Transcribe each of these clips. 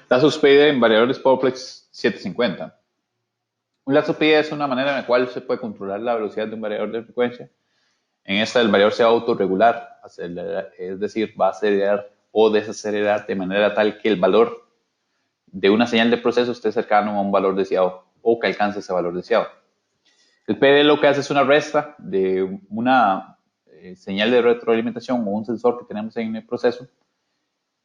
Lazos PID en variadores PowerPlex 750. Un lazo PID es una manera en la cual se puede controlar la velocidad de un variador de frecuencia. En esta el variador se va a autorregular, es decir, va a acelerar o desacelerar de manera tal que el valor de una señal de proceso esté cercano a un valor deseado o que alcance ese valor deseado. El PD lo que hace es una resta de una señal de retroalimentación o un sensor que tenemos en el proceso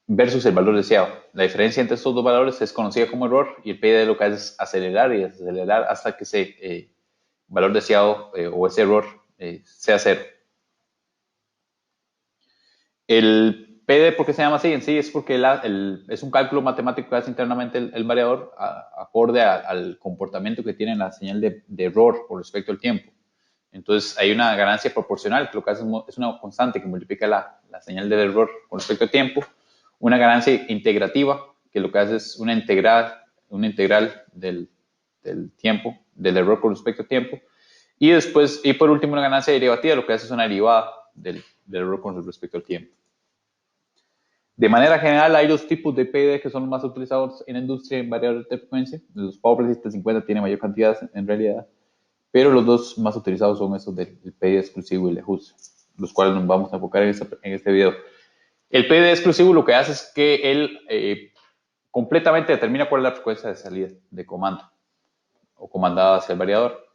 versus el valor deseado. La diferencia entre estos dos valores es conocida como error y el PD lo que hace es acelerar y desacelerar hasta que ese valor deseado o ese error sea cero. El PD, ¿por qué se llama así? En sí es porque es un cálculo matemático que hace internamente el variador acorde al comportamiento que tiene la señal de error con respecto al tiempo. Entonces hay una ganancia proporcional, que lo que hace es una constante que multiplica la señal del error con respecto al tiempo. Una ganancia integrativa, que lo que hace es una integral del tiempo, del error con respecto al tiempo. Y después, y por último, una ganancia derivativa, lo que hace es una derivada del error con respecto al tiempo. De manera general, hay dos tipos de PD que son los más utilizados en la industria en variadores de frecuencia. Los PowerPlay 750 tienen mayor cantidad en realidad, pero los dos más utilizados son esos del PD exclusivo y el ajuste, los cuales nos vamos a enfocar en este video. El PD exclusivo lo que hace es que él completamente determina cuál es la frecuencia de salida de comando o comandada hacia el variador.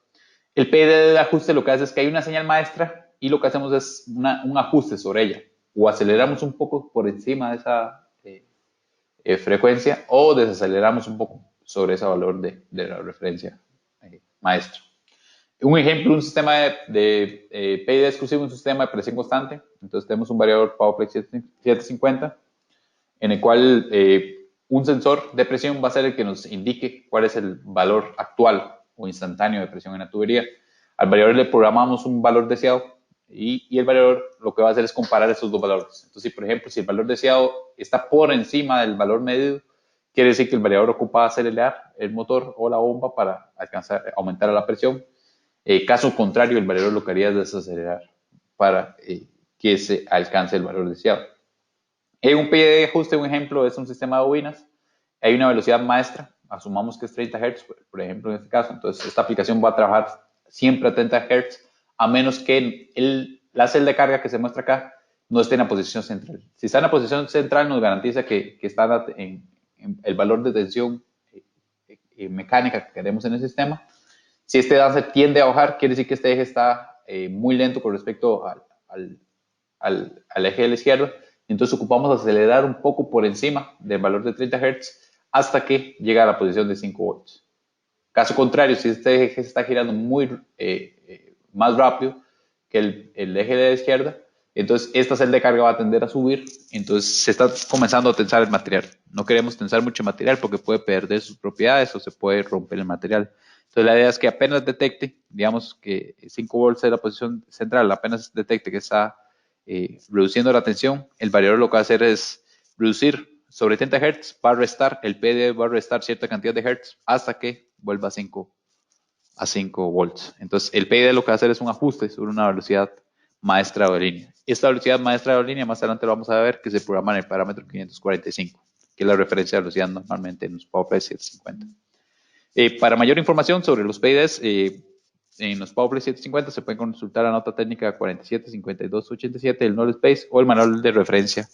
El PD de ajuste lo que hace es que hay una señal maestra y lo que hacemos es un ajuste sobre ella. O aceleramos un poco por encima de esa frecuencia o desaceleramos un poco sobre ese valor de la referencia maestra. Un ejemplo, un sistema de PID exclusivo, un sistema de presión constante. Entonces tenemos un variador PowerPlay 750 en el cual un sensor de presión va a ser el que nos indique cuál es el valor actual o instantáneo de presión en la tubería. Al variador le programamos un valor deseado y el variador lo que va a hacer es comparar esos dos valores. Entonces, por ejemplo, si el valor deseado está por encima del valor medido, quiere decir que el variador ocupa acelerar el motor o la bomba para aumentar la presión. Caso contrario, el variador lo que haría es desacelerar para que se alcance el valor deseado. Un PID de ajuste, un ejemplo, es un sistema de bobinas. Hay una velocidad maestra, asumamos que es 30 Hz, por ejemplo, en este caso. Entonces, esta aplicación va a trabajar siempre a 30 Hz, a menos que la celda de carga que se muestra acá no esté en la posición central. Si está en la posición central, nos garantiza que está en el valor de tensión mecánica que queremos en el sistema. Si este dance tiende a bajar, quiere decir que este eje está muy lento con respecto al eje de la izquierda. Entonces ocupamos acelerar un poco por encima del valor de 30 Hz hasta que llega a la posición de 5 volts. Caso contrario, si este eje se está girando más rápido que el eje de la izquierda, entonces esta celda de carga va a tender a subir, entonces se está comenzando a tensar el material. No queremos tensar mucho material porque puede perder sus propiedades o se puede romper el material. Entonces la idea es que apenas detecte, digamos que 5 volts es la posición central, apenas detecte que está reduciendo la tensión, el variador lo que va a hacer es reducir sobre 30 Hz, va a restar, el PD va a restar cierta cantidad de Hz hasta que vuelva a 5 volts. Entonces el PD lo que va a hacer es un ajuste sobre una velocidad maestra de línea. Esta velocidad maestra de línea más adelante lo vamos a ver que se programa en el parámetro 545, que es la referencia de velocidad normalmente en los PowerPlay 750. Para mayor información sobre los PIDs, en los PowerPlay 750 se pueden consultar la nota técnica 475287 del Knowledge Base o el manual de referencia,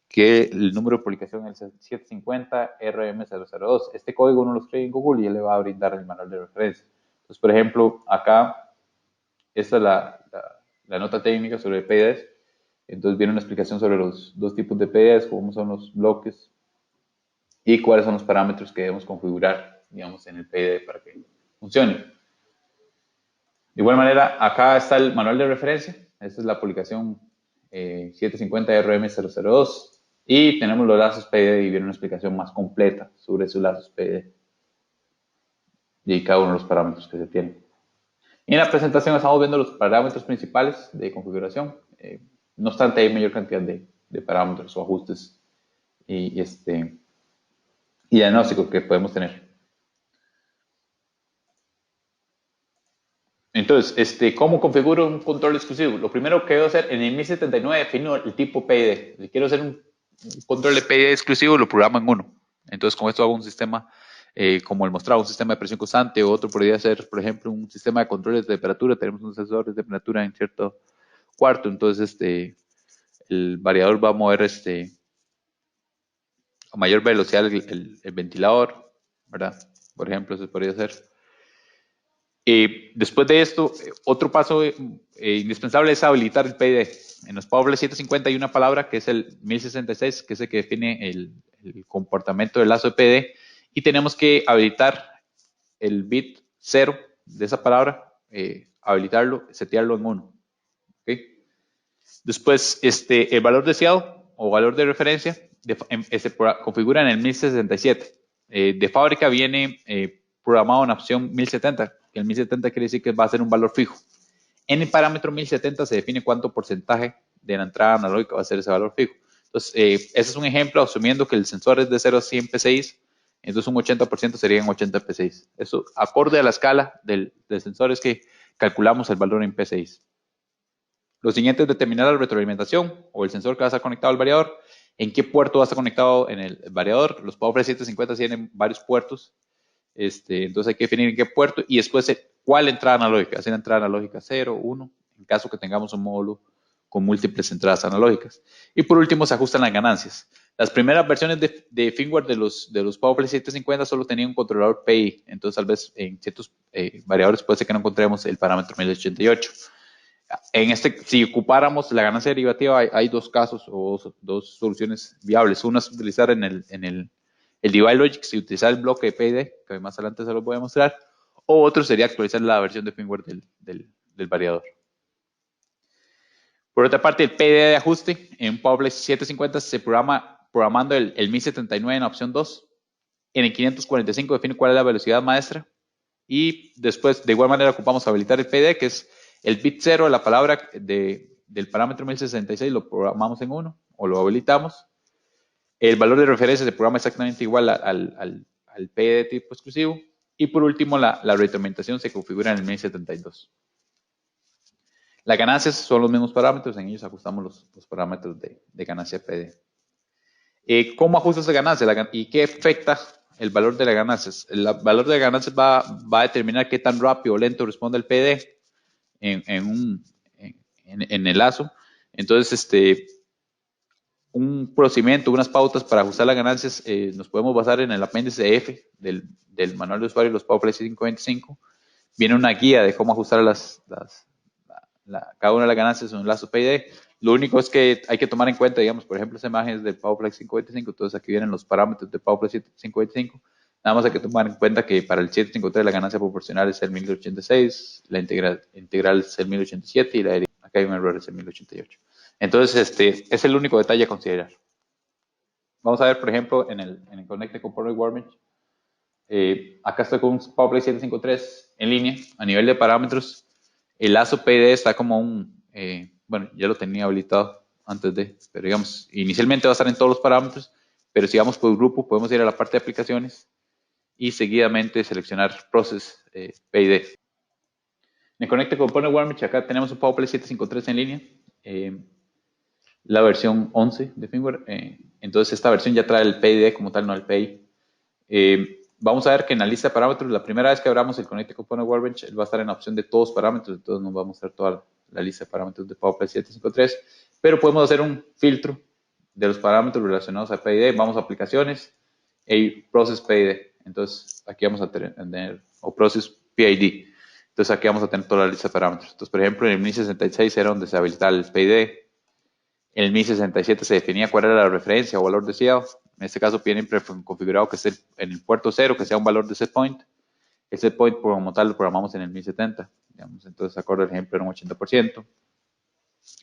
que el número de publicación es el 750 RM002. Este código uno lo escribe en Google y él le va a brindar el manual de referencia. Entonces, por ejemplo, acá, esta es la nota técnica sobre PIDs. Entonces viene una explicación sobre los dos tipos de PIDs, cómo son los bloques y cuáles son los parámetros que debemos configurar, digamos, en el PID para que funcione. De igual manera, acá está el manual de referencia. Esta es la publicación 750RM002. Y tenemos los lazos PD y viene una explicación más completa sobre esos lazos PD y cada uno de los parámetros que se tienen. Y en la presentación estamos viendo los parámetros principales de configuración. No obstante, hay mayor cantidad de parámetros o ajustes y diagnósticos que podemos tener. Entonces, ¿cómo configuro un control exclusivo? Lo primero que debo hacer, en el 1079 defino el tipo PID. Si quiero hacer un control de PID exclusivo, lo programo en 1. Entonces, con esto hago un sistema, como el mostrado, un sistema de presión constante, o otro podría ser, por ejemplo, un sistema de controles de temperatura. Tenemos un sensor de temperatura en cierto cuarto, entonces el variador va a mover a mayor velocidad el ventilador, ¿verdad? Por ejemplo, eso podría ser. Después de esto, otro paso indispensable es habilitar el PID. En los Power 750 hay una palabra que es el 1066, que es el que define el comportamiento del lazo de PD, y tenemos que habilitar el bit 0 de esa palabra, habilitarlo, setearlo en 1. ¿Okay? Después, el valor deseado o valor de referencia se configura en el 1067. De fábrica viene programado en la opción 1070. El 1070 quiere decir que va a ser un valor fijo. En el parámetro 1070 se define cuánto porcentaje de la entrada analógica va a ser ese valor fijo. Entonces, ese es un ejemplo, asumiendo que el sensor es de 0 a 100 P6, entonces un 80% serían 80 P6. Eso acorde a la escala del sensor es que calculamos el valor en P6. Lo siguiente es determinar la retroalimentación o el sensor que va a estar conectado al variador. ¿En qué puerto va a estar conectado en el variador? Los Power 750 tienen varios puertos. Entonces hay que definir en qué puerto y después cuál entrada analógica. ¿Es la entrada analógica 0, 1? En caso que tengamos un módulo con múltiples entradas analógicas. Y por último se ajustan las ganancias. Las primeras versiones de firmware de los Power 750 solo tenían un controlador PI. Entonces tal vez en ciertos variadores puede ser que no encontremos el parámetro 1088. Si ocupáramos la ganancia derivativa, hay dos casos o dos soluciones viables. Una es utilizar en el Divide Logic, si utilizar el bloque de PID, que más adelante se los voy a mostrar, o otro sería actualizar la versión de firmware del variador. Por otra parte, el PID de ajuste en un Power 750 se programa programando el 1079 en la opción 2. En el 545 define cuál es la velocidad maestra. Y después, de igual manera, ocupamos habilitar el PID, que es el bit 0 de la palabra del parámetro 1066, lo programamos en 1 o lo habilitamos. El valor de referencia se programa exactamente igual al PID de tipo exclusivo. Y por último, la retroalimentación se configura en el 1072. Las ganancias son los mismos parámetros, en ellos ajustamos los parámetros de ganancia PD. ¿Cómo ajustas la ganancia y qué afecta el valor de las ganancias? El valor de las ganancias va a determinar qué tan rápido o lento responde el PD en el lazo. Entonces, un procedimiento, unas pautas para ajustar las ganancias, nos podemos basar en el apéndice F del manual de usuario de los PowerPlay 525. Viene una guía de cómo ajustar cada una de las ganancias en un lazo PID. Lo único es que hay que tomar en cuenta, digamos, por ejemplo, esa imagen es del PowerPlay 525, entonces aquí vienen los parámetros del PowerPlay 525. Nada más hay que tomar en cuenta que para el 753 la ganancia proporcional es el 1086, la integral es el 1087 y acá hay un error, es el 1088. Entonces, es el único detalle a considerar. Vamos a ver, por ejemplo, en el Connected Component Workbench. Acá estoy con un PowerPlay 753 en línea. A nivel de parámetros, el lazo PD está como bueno, ya lo tenía habilitado antes pero digamos, inicialmente va a estar en todos los parámetros, pero si vamos por grupo, podemos ir a la parte de aplicaciones y seguidamente seleccionar Process PID. En el Connected Component Workbench, acá tenemos un PowerPlay 753 en línea, la versión 11 de firmware. Entonces, esta versión ya trae el PID como tal, no el PI. Vamos a ver que en la lista de parámetros, la primera vez que abramos el Connected Component Workbench, él va a estar en la opción de todos parámetros, entonces nos va a mostrar toda la lista de parámetros de PowerPlay 753, pero podemos hacer un filtro de los parámetros relacionados a PID. Vamos a aplicaciones y Process PID. Entonces, aquí vamos a tener, o Process PID. Entonces, aquí vamos a tener toda la lista de parámetros. Entonces, por ejemplo, en el 1066 era donde se habilitaba el PID. En el 1067 se definía cuál era la referencia o valor deseado. En este caso viene configurado que esté en el puerto 0, que sea un valor de set point. El set point como tal lo programamos en el 1070. Digamos. Entonces, acorde al ejemplo, era un 80%.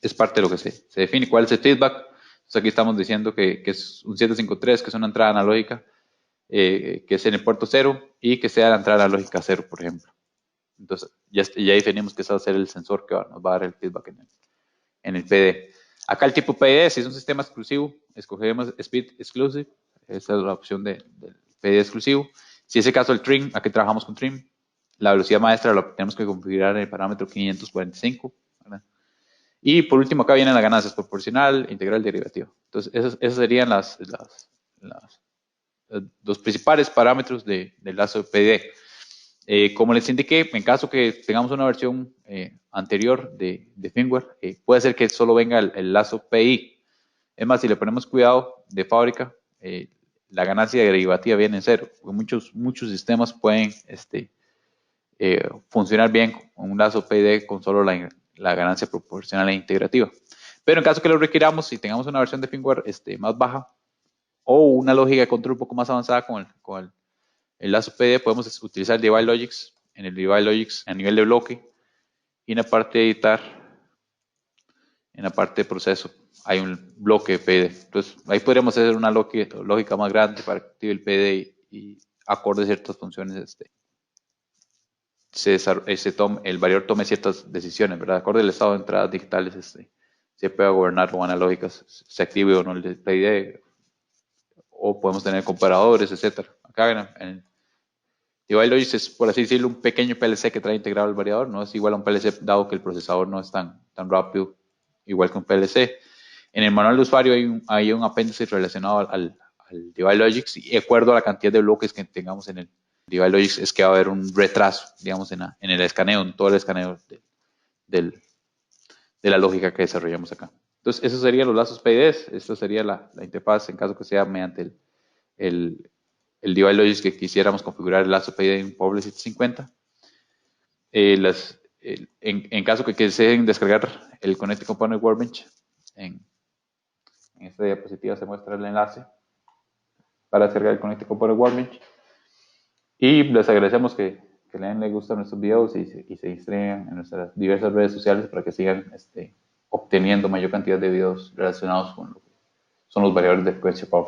Es parte de lo que se define. ¿Cuál es el feedback? Entonces, aquí estamos diciendo que es un 753, que es una entrada analógica, que es en el puerto 0 y que sea la entrada analógica 0, por ejemplo. Entonces, ya definimos que ese va a ser el sensor que nos va a dar el feedback en el PD. Acá el tipo PD, si es un sistema exclusivo, escogemos Speed Exclusive. Esa es la opción del PD exclusivo. Si es el caso del trim, aquí trabajamos con trim. La velocidad maestra la tenemos que configurar en el parámetro 545. ¿verdad? Y por último, acá vienen las ganancias proporcional, integral, derivativa. Entonces, esas serían las los principales parámetros del lazo PID. Como les indiqué, en caso que tengamos una versión anterior de firmware, puede ser que solo venga el lazo PI. Es más, si le ponemos cuidado de fábrica, la ganancia derivativa viene en cero. Muchos sistemas pueden funcionar bien con un lazo PID con solo la ganancia proporcional e integrativa. Pero en caso que lo requiramos y tengamos una versión de firmware más baja o una lógica de control un poco más avanzada con el lazo PD, podemos utilizar el Device Logics. En el Device Logics a nivel de bloque y en la parte de editar, en la parte de proceso, hay un bloque de PD. Entonces ahí podríamos hacer una lógica más grande para que active el PD y acorde ciertas funciones el variador tome ciertas decisiones, ¿verdad? Acorde al estado de entradas digitales, se puede gobernar con analógicas, se active o no el PID, o podemos tener comparadores, etcétera. Acá en Device Logic es, por así decirlo, un pequeño PLC que trae integrado el variador, no es igual a un PLC dado que el procesador no es tan rápido, igual que un PLC. En el manual de usuario hay un apéndice relacionado al Device Logic y de acuerdo a la cantidad de bloques que tengamos en el Device Logic es que va a haber un retraso, digamos, en el escaneo, en todo el escaneo de la lógica que desarrollamos acá. Entonces, esos serían los lazos PIDs, esto sería la interfaz en caso que sea mediante el Device Logic que quisiéramos configurar el lazo PID en Poble 750. En caso que deseen descargar el Connected Component Workbench, en esta diapositiva se muestra el enlace para descargar el Connected Component Workbench. Y les agradecemos que les gusten nuestros videos y se inscriban en nuestras diversas redes sociales para que sigan obteniendo mayor cantidad de videos relacionados con lo que son los variadores de frecuencia Power.